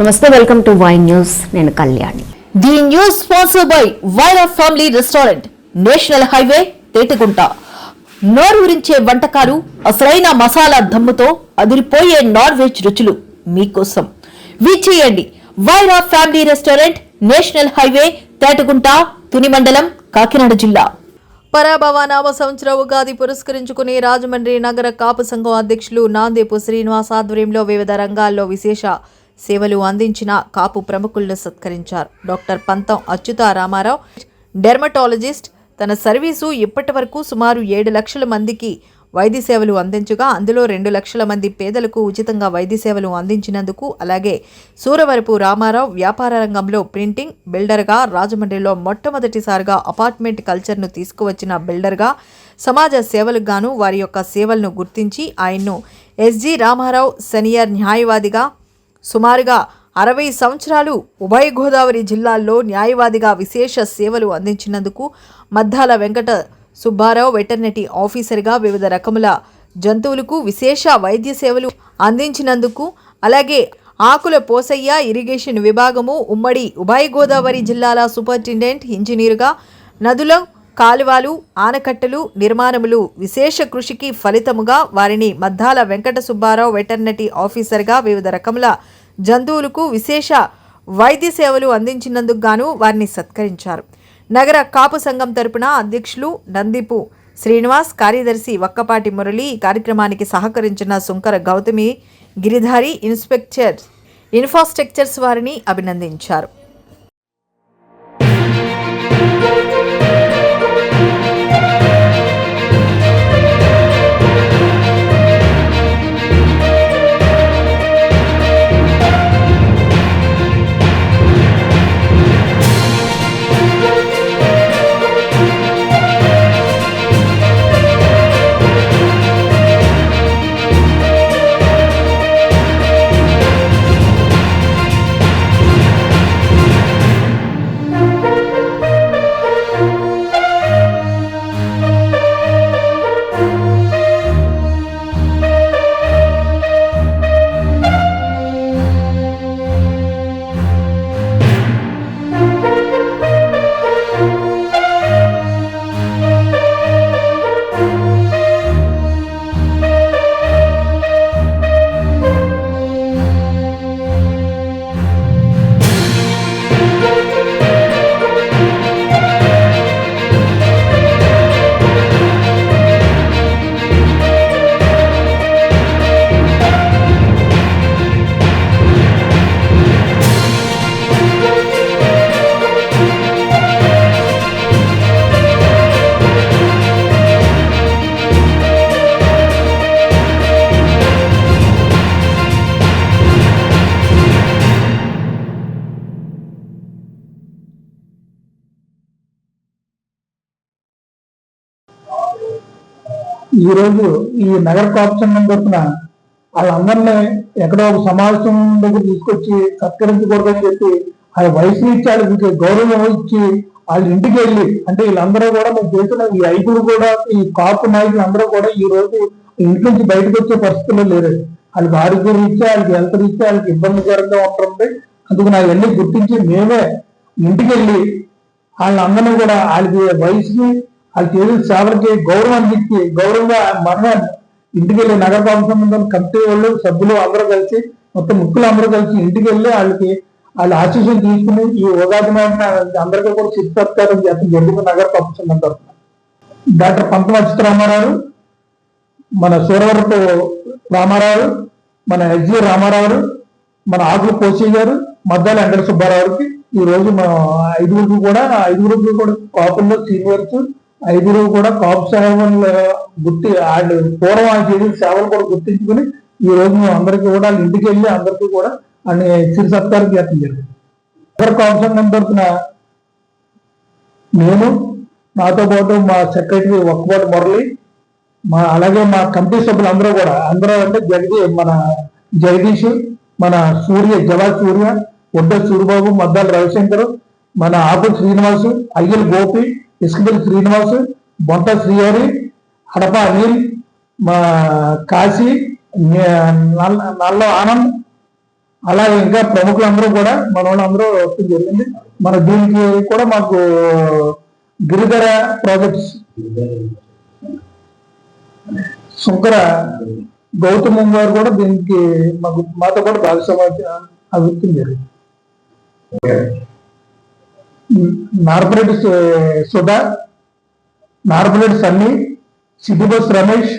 నమస్తే, welcome to Y news. నేను Kalyani. The news sponsored by Vaira family restaurant, national highway, Tetigunta. నోరూరించే వంటకాలు, అసలైన మసాలా దమ్ముతో అదిరిపోయే నాన్ వెజ్ రుచులు మీకోసం. విచ్చేయండి Vaira family restaurant, national highway, Tetigunta, Tuni మండలం, కాకినాడ జిల్లా. పరాభవ నామ సంవత్సర ఉగాది పురస్కరించుకుని రాజమండ్రి నగర కాపు సంఘం అధ్యక్షులు నాందేపు శ్రీనివాస్ ఆధ్వర్యంలో వివిధ రంగాల్లో విశేష సేవలు అందించిన కాపు ప్రముఖులను సత్కరించారు. డాక్టర్ పంతం అచ్యుత రామారావు, డెర్మటాలజిస్ట్. తన సర్వీసు ఇప్పటి వరకు సుమారు 7 లక్షల మందికి వైద్య సేవలు అందించగా అందులో 2 లక్షల మంది పేదలకు ఉచితంగా వైద్య సేవలు అందించినందుకు, అలాగే సూరవరపు రామారావు వ్యాపార రంగంలో ప్రింటింగ్ బిల్డర్గా, రాజమండ్రిలో మొట్టమొదటిసారిగా అపార్ట్మెంట్ కల్చర్ను తీసుకువచ్చిన బిల్డర్గా, సమాజ సేవలకు గాను వారి యొక్క సేవలను గుర్తించి ఆయన్ను ఎస్జి రామారావు సీనియర్ న్యాయవాదిగా సుమారుగా 60 సంవత్సరాలు ఉభయ గోదావరి జిల్లాల్లో న్యాయవాదిగా విశేష సేవలు అందించినందుకు, మద్దాల వెంకట సుబ్బారావు వెటర్నరీ ఆఫీసర్గా వివిధ రకముల జంతువులకు విశేష వైద్య సేవలు అందించినందుకు, అలాగే ఆకుల పోసయ్య ఇరిగేషన్ విభాగము ఉమ్మడి ఉభయ గోదావరి జిల్లాల సూపరింటెండెంట్ ఇంజనీరుగా, నదుల కాలువలు ఆనకట్టలు నిర్మాణములు విశేష కృషికి ఫలితముగా వారిని మద్దాల వెంకట సుబ్బారావు వెటర్నరీ ఆఫీసర్గా వివిధ రకముల జంతువులకు విశేష వైద్య సేవలు అందించినందుకు గాను వారిని సత్కరించారు. నగర కాపు సంఘం తరపున అధ్యక్షులు నందిపు శ్రీనివాస్, కార్యదర్శి వక్కపాటి మురళి, ఈ కార్యక్రమానికి సహకరించిన సుంకర గౌతమి గిరిధారి, ఇన్ఫ్రాస్ట్రక్చర్స్ వారిని అభినందించారు. ఈరోజు ఈ నగర కాపు సంఘం తరఫున వాళ్ళందరినీ ఎక్కడో ఒక సమావేశం దగ్గర తీసుకొచ్చి సత్కరించకూడదని చెప్పి వాళ్ళ వయసుని ఇచ్చి వాళ్ళకి గౌరవం ఇచ్చి వాళ్ళ ఇంటికి వెళ్ళి, అంటే వీళ్ళందరూ కూడా మేము చేసిన ఈ 5 కూడా ఈ కాపు నాయకులు అందరూ కూడా ఈ రోజు ఇంటి నుంచి బయటకు వచ్చే పరిస్థితుల్లో లేరు. వాళ్ళకి ఆరోగ్యం ఇచ్చే, వాళ్ళకి హెల్త్ ఇచ్చే, వాళ్ళకి ఇబ్బందికరంగా ఉంటుంది. అందుకు నా వెళ్ళి గుర్తించి మేమే ఇంటికి వెళ్ళి వాళ్ళందరినీ కూడా వాళ్ళకి వయసుకి వాళ్ళు చేసిన సేవలకి గౌరవాన్ని ఇచ్చి గౌరవంగా మరణాన్ని ఇంటికి వెళ్ళి నగర కాపు సంబంధం కమిటీ వాళ్ళు సభ్యులు అందరూ కలిసి మొత్తం ముక్కులు అందరూ కలిసి ఇంటికి వెళ్ళి వాళ్ళ ఆశీస్సులు తీసుకుని ఈ ఉగాది అందరికీ కూడా చిత్తారని చెప్పి జరిగింది నగర కాపు సంఘం తరఫున. డాక్టర్ పంతం అచ్యుత రామారావు, మన సూరవరపు రామారావు, మన ఎస్జి రామారావు, మన ఆకుల పోసి గారు, మద్దాల వెంకట సుబ్బారావుకి ఈ రోజు మన 5 కూడా కాపుల్లో సీనియర్స్ 5 కూడా కాపు సేవలు వాళ్ళు పూర్వం చేసిన సేవలు కూడా గుర్తించుకుని ఈ రోజు మేము అందరికీ కూడా వాళ్ళ ఇంటికి వెళ్ళి అందరికీ కూడా అన్ని సిరి సత్కారం చేయడం జరిగింది. నగర కాపు సంఘం తరఫున నేను, నాతో పాటు మా సెక్రటరీ వక్కపాటి మురళి, అలాగే మా కమిటీ సభ్యులు అందరూ అంటే మన జగదీష్, మన జవా సూర్య, ఒడ్డ సూరిబాబు, మద్దాల రవిశంకర్, మన ఆపు శ్రీనివాసు, అయ్యల్ గోపి, ఇసుకపల్లి శ్రీనివాసు, బొంట శ్రీహరి, హడప అనిల్, మా కాశీ, నల్ల ఆనంద్, అలాగే ఇంకా ప్రముఖులందరూ కూడా మన వాళ్ళందరూ వస్తుంది జరిగింది. మన దీనికి కూడా మాకు గిరిధర ప్రాజెక్ట్స్ శంకర గౌతమ్ గారు కూడా దీనికి మాతో కూడా భాగస్వామ్య అభివృద్ధి జరిగింది. నార్పరెడ్డి సుధా, నార్పరెడ్డి సన్నీ, సిద్ధిబోస్ రమేష్,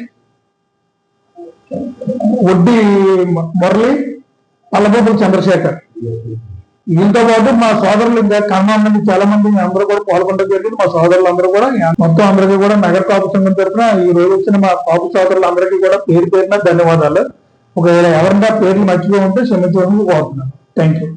వడ్డీ మురళి, పల్లబోబుల చంద్రశేఖర్, వీళ్ళతో పాటు మా సోదరులు ఇంకా ఖమ్మం మంది చాలా మంది అందరూ కూడా పాల్గొనడం జరిగింది. మా సోదరులు అందరూ కూడా మొత్తం అందరికీ కూడా నగర కాపు సంఘం తరఫున ఈ రోజు వచ్చిన మా కాపు సోదరులందరికీ కూడా పేరు పేరున ధన్యవాదాలు. ఒకవేళ ఎవరైనా పేర్లు మర్చిపోయి ఉంటే క్షమించడానికి కోరుతున్నాను. Thank you.